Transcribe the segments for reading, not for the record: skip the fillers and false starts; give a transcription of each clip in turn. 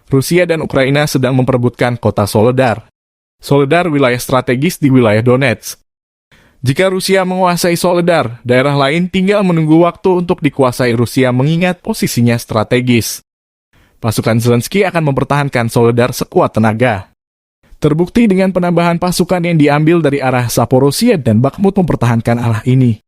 Rusia dan Ukraina sedang memperebutkan kota Soledar. Soledar wilayah strategis di wilayah Donetsk. Jika Rusia menguasai Soledar, daerah lain tinggal menunggu waktu untuk dikuasai Rusia mengingat posisinya strategis. Pasukan Zelensky akan mempertahankan Soledar sekuat tenaga. Terbukti dengan penambahan pasukan yang diambil dari arah Zaporozhye dan Bakhmut mempertahankan arah ini.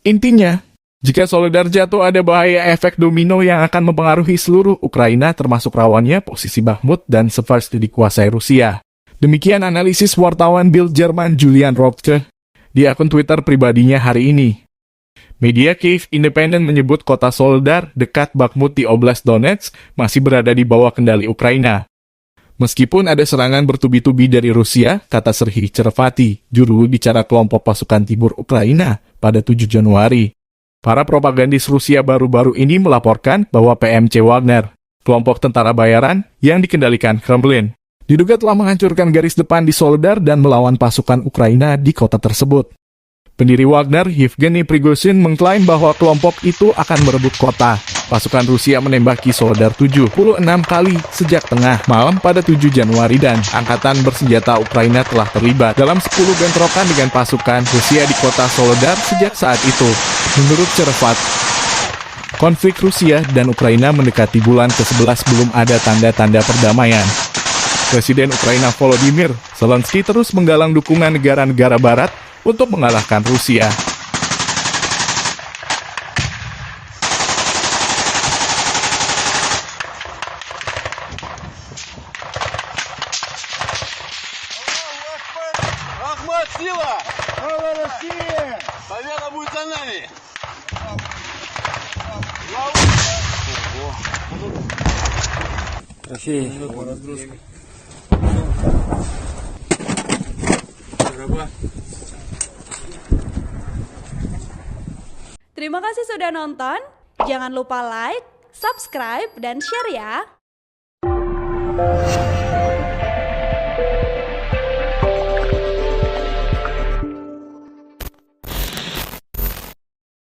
Intinya, jika Soledar jatuh ada bahaya efek domino yang akan mempengaruhi seluruh Ukraina termasuk rawannya posisi Bakhmut dan Seversk dikuasai Rusia. Demikian analisis wartawan Bild Jerman Julian Rothke di akun Twitter pribadinya hari ini. Media Kiev Independent menyebut kota Soledar dekat Bakhmut di Oblast Donetsk masih berada di bawah kendali Ukraina. Meskipun ada serangan bertubi-tubi dari Rusia, kata Serhiy Chervati, juru bicara kelompok pasukan timur Ukraina pada 7 Januari. Para propagandis Rusia baru-baru ini melaporkan bahwa PMC Wagner, kelompok tentara bayaran yang dikendalikan Kremlin, diduga telah menghancurkan garis depan di Soledar dan melawan pasukan Ukraina di kota tersebut. Pendiri Wagner, Yevgeny Prigozhin, mengklaim bahwa kelompok itu akan merebut kota. Pasukan Rusia menembaki Soledar 76 kali sejak tengah malam pada 7 Januari dan angkatan bersenjata Ukraina telah terlibat dalam 10 bentrokan dengan pasukan Rusia di kota Soledar sejak saat itu. Menurut Chervat, konflik Rusia dan Ukraina mendekati bulan ke-11 belum ada tanda-tanda perdamaian. Presiden Ukraina Volodymyr Zelensky terus menggalang dukungan negara-negara barat untuk mengalahkan Rusia. Ахмат, сила! Слава России! Победа будет за нами! Трофеи. Terima kasih sudah nonton. Jangan lupa like, subscribe, dan share ya.